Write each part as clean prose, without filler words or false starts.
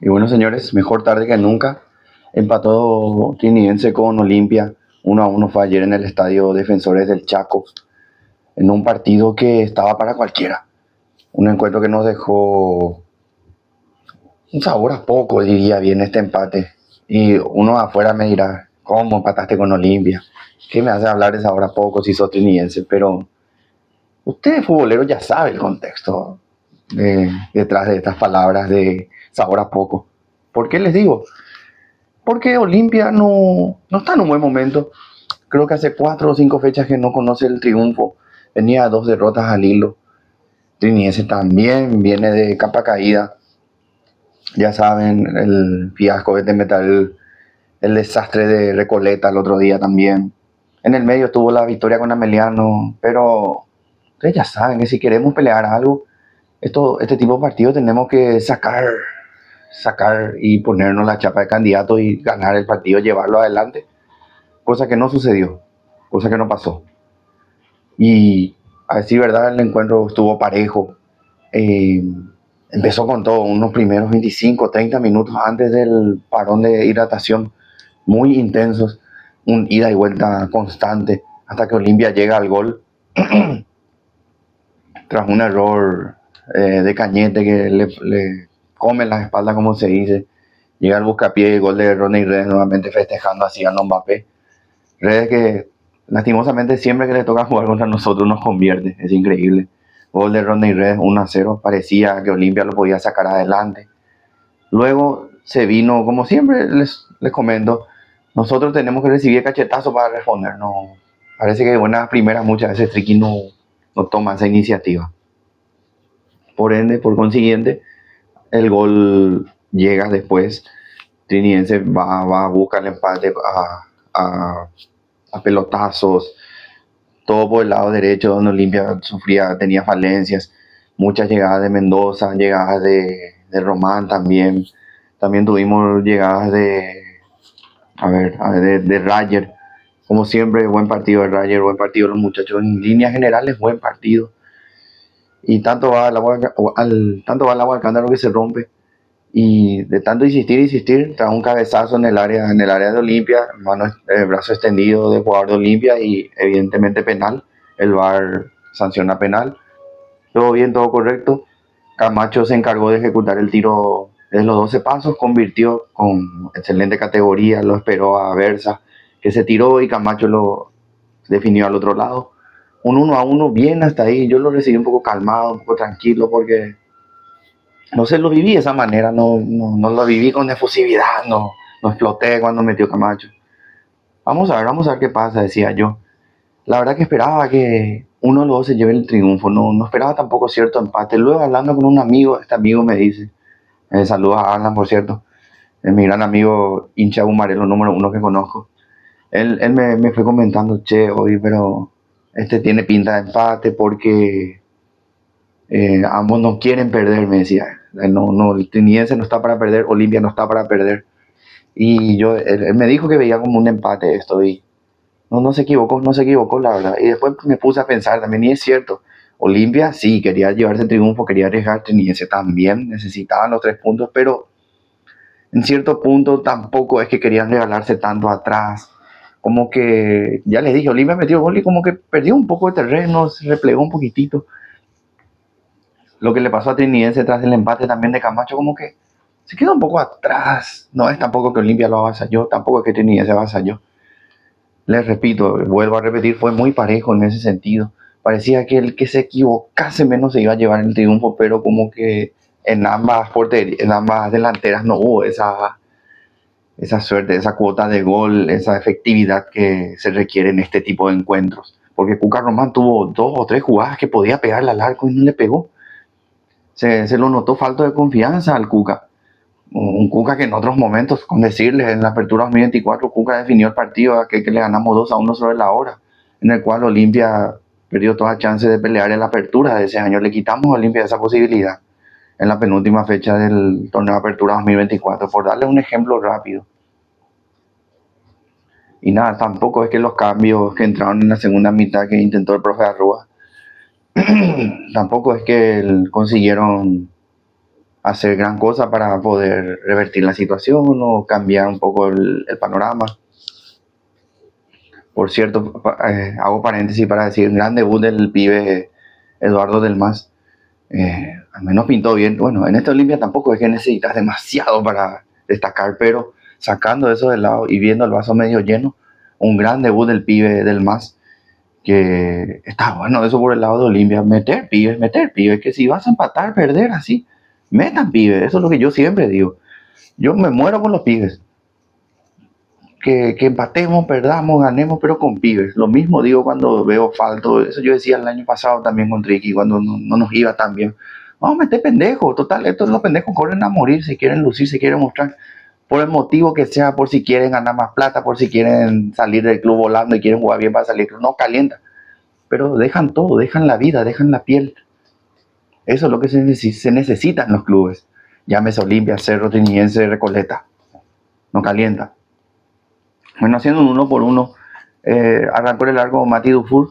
Y bueno, señores, mejor tarde que nunca. Empató Trinidense con Olimpia. 1-1 fue ayer en el estadio Defensores del Chaco, en un partido que estaba para cualquiera. Un encuentro que nos dejó un sabor a poco, diría bien, este empate. Y uno afuera me dirá, ¿cómo empataste con Olimpia? ¿Qué me hace hablar de sabor a poco si sos trinidense? Pero usted, futbolero, ya sabe el contexto detrás de estas palabras de sabor a poco. ¿Por qué les digo? Porque Olimpia no está en un buen momento. Creo que hace 4 o 5 fechas que no conoce el triunfo. Venía 2 derrotas al hilo. Triniense también viene de capa caída. Ya saben, el fiasco de Metal, el desastre de Recoleta el otro día también. En el medio tuvo la victoria con Ameliano, pero ustedes ya saben que si queremos pelear algo, este tipo de partidos tenemos que sacar y ponernos la chapa de candidato y ganar el partido, llevarlo adelante, cosa que no sucedió, cosa que no pasó. Y a decir verdad, el encuentro estuvo parejo. Eh, Empezó con todo, unos primeros 25, 30 minutos antes del parón de hidratación, muy intensos, un ida y vuelta constante, hasta que Olimpia llega al gol, tras un error de Cañete que le come las espaldas, como se dice. Llega el buscapié y el gol de Ronnie Redes nuevamente festejando así a Mbappé. Redes que lastimosamente siempre que le toca jugar contra nosotros nos convierte, es increíble. Gol de Ronnie Redes 1-0, parecía que Olimpia lo podía sacar adelante. Luego se vino, como siempre les comento, nosotros tenemos que recibir cachetazo para responder. No, parece que de buenas primeras muchas veces Triqui no toma esa iniciativa. Por ende, por consiguiente, el gol llega después. Trinidense va a buscar el empate a pelotazos, todo por el lado derecho, donde Olimpia tenía falencias, muchas llegadas de Mendoza, llegadas de Román también. También tuvimos llegadas de Rayer. Como siempre, buen partido de Rayer, buen partido de los muchachos. En líneas generales, buen partido. Y tanto va el agua al cántaro que se rompe. Y de tanto insistir, tras un cabezazo en el área de Olimpia, brazo extendido de jugador de Olimpia y evidentemente penal. El VAR sanciona penal. Todo bien, todo correcto. Camacho se encargó de ejecutar el tiro de los 12 pasos, convirtió con excelente categoría, lo esperó a Versa, que se tiró y Camacho lo definió al otro lado. Un 1-1 bien hasta ahí, yo lo recibí un poco calmado, un poco tranquilo, porque no sé, lo viví de esa manera, no lo viví con efusividad, no exploté cuando metió Camacho. Vamos a ver qué pasa, decía yo. La verdad que esperaba que uno de los dos se lleve el triunfo, no esperaba tampoco cierto empate. Luego hablando con un amigo, este amigo me dice, saludos a Alan por cierto, es mi gran amigo hincha Bumarelo número uno que conozco. Él me fue comentando, che, hoy, pero este tiene pinta de empate porque ambos no quieren perder, me decía. El Trinidense no está para perder, Olimpia no está para perder. Y él me dijo que veía como un empate esto y no se equivocó la verdad. Y después me puse a pensar también, y es cierto, Olimpia sí quería llevarse el triunfo, quería arriesgar, Trinidense también necesitaban los 3 puntos, pero en cierto punto tampoco es que querían regalarse tanto atrás. Como que, ya les dije, Olimpia metió gol y como que perdió un poco de terreno, se replegó un poquitito. Lo que le pasó a Trinidense tras el empate también de Camacho, como que se quedó un poco atrás. No es tampoco que Olimpia lo avasalló, tampoco es que Trinidense avasalló. Les repito, vuelvo a repetir, fue muy parejo en ese sentido. Parecía que el que se equivocase menos se iba a llevar el triunfo, pero como que en ambas delanteras no hubo esa suerte, esa cuota de gol, esa efectividad que se requiere en este tipo de encuentros. Porque Cuca Román tuvo 2 o 3 jugadas que podía pegarle al arco y no le pegó. Se lo notó falta de confianza al Cuca. Un Cuca que en otros momentos, con decirles, en la apertura 2024, Cuca definió el partido que le ganamos 2-1 sobre la hora, en el cual Olimpia perdió toda chance de pelear en la apertura de ese año. Le quitamos a Olimpia esa posibilidad en la penúltima fecha del torneo de apertura 2024, por darle un ejemplo rápido. Y nada, tampoco es que los cambios que entraron en la segunda mitad que intentó el profe Arrua, tampoco es que consiguieron hacer gran cosa para poder revertir la situación o cambiar un poco el panorama. Por cierto, hago paréntesis para decir, un gran debut del pibe Eduardo Del Mas. Al menos pintó bien. Bueno, en esta Olimpia tampoco es que necesitas demasiado para destacar, pero sacando eso de lado y viendo el vaso medio lleno, un gran debut del pibe Del Mas, que está bueno eso por el lado de Olimpia, meter pibes, que si vas a empatar, perder así, metan pibes, eso es lo que yo siempre digo. Yo me muero con los pibes. Que empatemos, perdamos, ganemos, pero con pibes. Lo mismo digo cuando veo falto. Eso yo decía el año pasado también con Ricky, cuando no nos iba tan bien. Vamos a meter pendejos. Total, estos los pendejos corren a morir, si quieren lucir, si quieren mostrar. Por el motivo que sea, por si quieren ganar más plata, por si quieren salir del club volando y quieren jugar bien para salir. No calienta. Pero dejan todo, dejan la vida, dejan la piel. Eso es lo que se necesita en los clubes. Llámese Olimpia, Cerro, Triniense, Recoleta. No calienta. Bueno, haciendo un uno por uno, arrancó el largo Mati Dufour,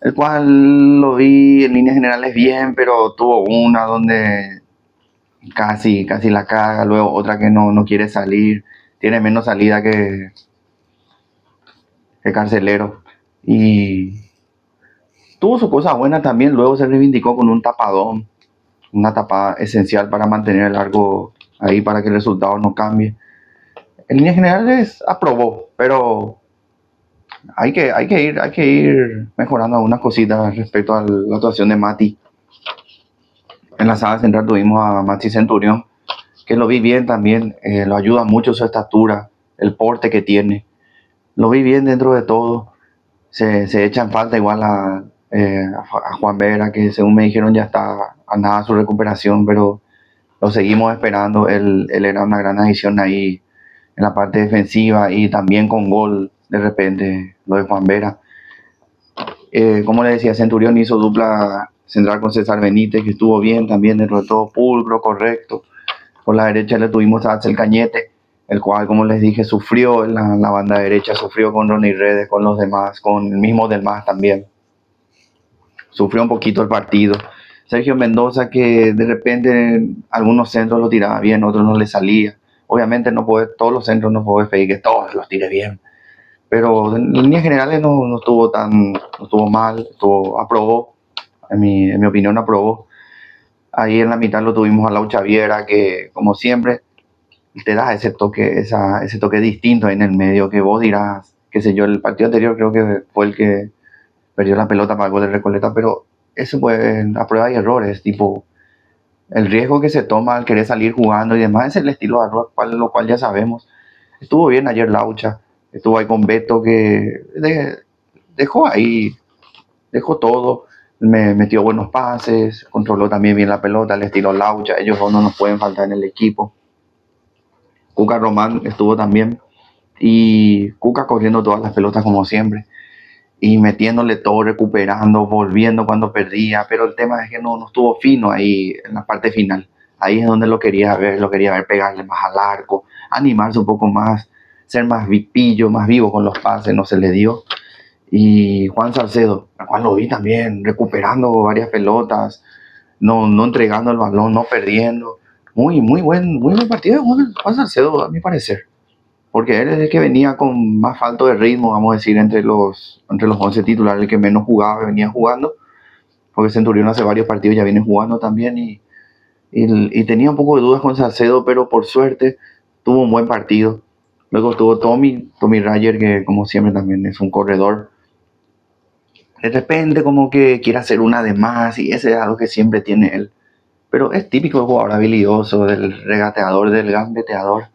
el cual lo vi en líneas generales bien, pero tuvo una donde casi la caga, luego otra que no quiere salir, tiene menos salida que Carcelero. Y tuvo su cosa buena también, luego se reivindicó con un tapadón, una tapada esencial para mantener el largo ahí para que el resultado no cambie. En líneas generales aprobó, pero hay que ir mejorando algunas cositas respecto a la actuación de Mati. En la sala central tuvimos a Mati Centurión, que lo vi bien también, lo ayuda mucho su estatura, el porte que tiene. Lo vi bien dentro de todo. Se echa en falta igual a Juan Vera, que según me dijeron ya está a nada su recuperación, pero lo seguimos esperando. Él era una gran adición ahí en la parte defensiva y también con gol de repente lo de Juan Vera. Como le decía, Centurión hizo dupla central con César Benítez, que estuvo bien también dentro de todo, pulcro, correcto. Por la derecha le tuvimos a Axel Cañete, el cual, como les dije, sufrió en la banda derecha, sufrió con Ronnie Redes, con los demás, con el mismo Del Mas también. Sufrió un poquito el partido. Sergio Mendoza, que de repente algunos centros lo tiraba bien, otros no le salía. Obviamente no puede, todos los centros no puede pedir que todos los tire bien, pero en líneas generales no estuvo mal, aprobó, en mi opinión aprobó. Ahí en la mitad lo tuvimos a Lau Chaviera, que como siempre te da ese toque distinto ahí en el medio, que vos dirás, qué sé yo, el partido anterior creo que fue el que perdió la pelota para el gol de Recoleta, pero eso fue a prueba y errores, tipo el riesgo que se toma al querer salir jugando y demás, es el estilo de Arroz, lo cual ya sabemos. Estuvo bien ayer Laucha, estuvo ahí con Beto, que dejó todo, metió buenos pases, controló también bien la pelota, el estilo Laucha, ellos dos no nos pueden faltar en el equipo. Cuca Román estuvo también, y Cuca corriendo todas las pelotas como siempre, y metiéndole todo, recuperando, volviendo cuando perdía, pero el tema es que no estuvo fino ahí en la parte final. Ahí es donde lo quería ver pegarle más al arco, animarse un poco más, ser más pillo, más vivo con los pases, no se le dio. Y Juan Salcedo, al cual lo vi también, recuperando varias pelotas, no entregando el balón, no perdiendo. Muy buen partido de Juan Salcedo, a mi parecer. Porque él es el que venía con más falto de ritmo, vamos a decir, entre los 11 titulares, el que menos jugaba, venía jugando. Porque Centurión hace varios partidos ya viene jugando también y tenía un poco de dudas con Salcedo, pero por suerte tuvo un buen partido. Luego estuvo Tommy Rayer, que como siempre también es un corredor. De repente como que quiere hacer una de más y ese es algo que siempre tiene él. Pero es típico del jugador habilidoso, del regateador, del gambeteador.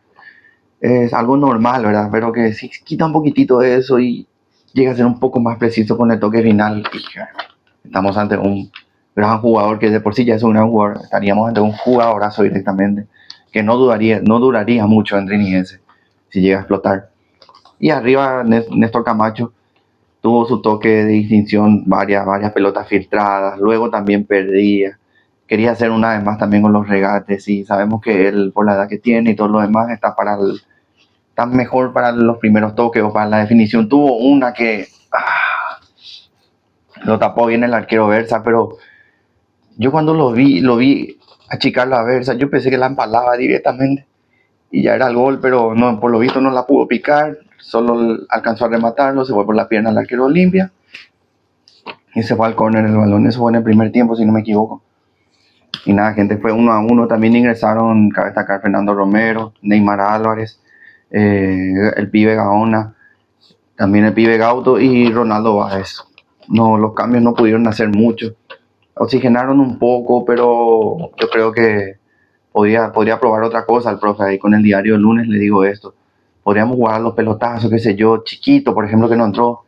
Es algo normal, ¿verdad? Pero que si quita un poquitito de eso y llega a ser un poco más preciso con el toque final, estamos ante un gran jugador que de por sí ya es un gran jugador, estaríamos ante un jugadorazo directamente, que no duraría mucho en Triniense si llega a explotar. Y arriba Néstor Camacho tuvo su toque de distinción, varias pelotas filtradas, luego también perdía, quería hacer una vez más también con los regates y sabemos que él por la edad que tiene y todo lo demás está mejor para los primeros toques o para la definición. Tuvo una que lo tapó bien el arquero Versa, pero yo cuando lo vi achicarlo a ver. O sea, yo pensé que la empalaba directamente y ya era el gol, pero no, por lo visto no la pudo picar, solo alcanzó a rematarlo, se fue por la pierna al arquero Olimpia y se fue al córner el balón. Eso fue en el primer tiempo, si no me equivoco. Y nada, gente, fue 1-1. También ingresaron, cabe destacar, Fernando Romero, Neymar Álvarez, el pibe Gaona, también el pibe Gauto y Ronaldo Báez. No, los cambios no pudieron hacer mucho. Oxigenaron un poco, pero yo creo que podría probar otra cosa al profe. Ahí con el diario el lunes le digo esto. Podríamos jugar a los pelotazos, qué sé yo. Chiquito, por ejemplo, que no entró.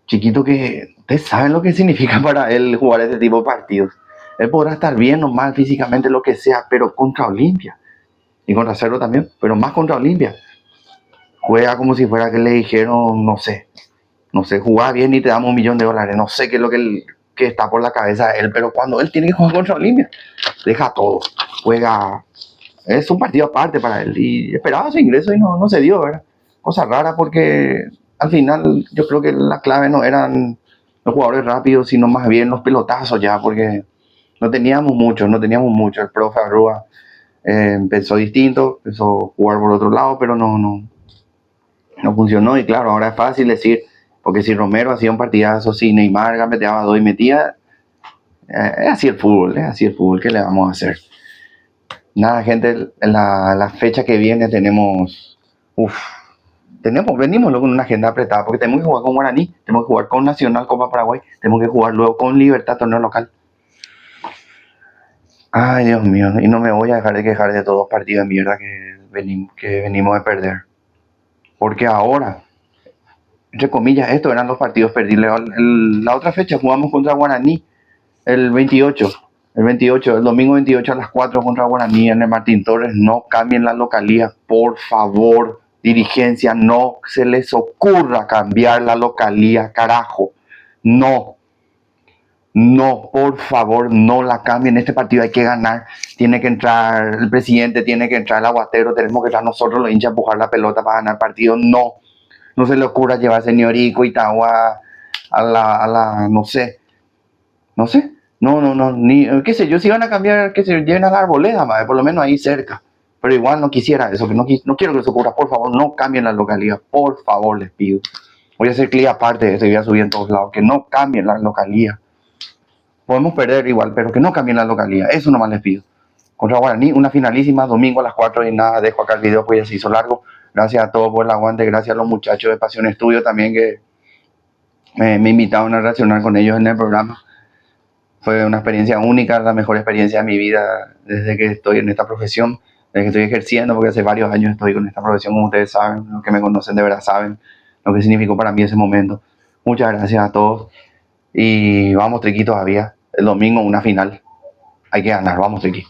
Chiquito que ustedes saben lo que significa para él jugar este tipo de partidos. Él podrá estar bien o mal físicamente, lo que sea, pero contra Olimpia. Y contra Cerro también, pero más contra Olimpia. Juega como si fuera que le dijeron, no sé, jugá bien y te damos $1.000.000. No sé qué es lo que está por la cabeza de él, pero cuando él tiene que jugar contra Olimpia, deja todo. Juega, es un partido aparte para él. Y esperaba su ingreso y no se dio, ¿verdad? Cosa rara porque al final yo creo que la clave no eran los jugadores rápidos, sino más bien los pelotazos ya, porque no teníamos mucho. El profe Arrua empezó distinto, empezó a jugar por otro lado, pero no funcionó. Y claro, ahora es fácil decir, porque si Romero hacía un partidazo, si Neymar gambeteaba dos y metía, es así el fútbol, ¿qué le vamos a hacer? Nada, gente, la fecha que viene venimos luego con una agenda apretada, porque tenemos que jugar con Guaraní, tenemos que jugar con Nacional, Copa Paraguay, tenemos que jugar luego con Libertad, torneo local. Ay, Dios mío, y no me voy a dejar de quejar de todos los partidos de mierda que venimos de perder. Porque ahora, entre comillas, estos eran los partidos perdidos. La otra fecha jugamos contra Guaraní el 28. El domingo 28 a las 4 contra Guaraní en el Martín Torres. No cambien la localía, por favor. Dirigencia, no se les ocurra cambiar la localía, carajo. No, no, por favor, no la cambien. Este partido hay que ganar. Tiene que entrar el presidente, tiene que entrar el aguatero, tenemos que entrar nosotros los hinchas a empujar la pelota para ganar el partido. No se le ocurra llevar a Señorico y Tagua no sé, ni, qué sé yo, si van a cambiar, que se lleven a la Arboleda, madre, por lo menos ahí cerca. Pero igual no quisiera eso, que no quiero que se ocurra. Por favor, no cambien la localidad, por favor, les pido. Voy a hacer clic aparte de esto y voy a subir en todos lados, que no cambien la localidad. Podemos perder igual, pero que no cambien la localidad, eso nomás les pido. Contra Guaraní, una finalísima, domingo a las 4 y nada, dejo acá el video, pues ya se hizo largo. Gracias a todos por el aguante, gracias a los muchachos de Pasión Estudio también que me invitaron a reaccionar con ellos en el programa. Fue una experiencia única, la mejor experiencia de mi vida desde que estoy en esta profesión, desde que estoy ejerciendo, porque hace varios años estoy con esta profesión, como ustedes saben, los que me conocen de verdad saben lo que significó para mí ese momento. Muchas gracias a todos y vamos Triqui todavía, el domingo una final, hay que ganar, vamos Triqui.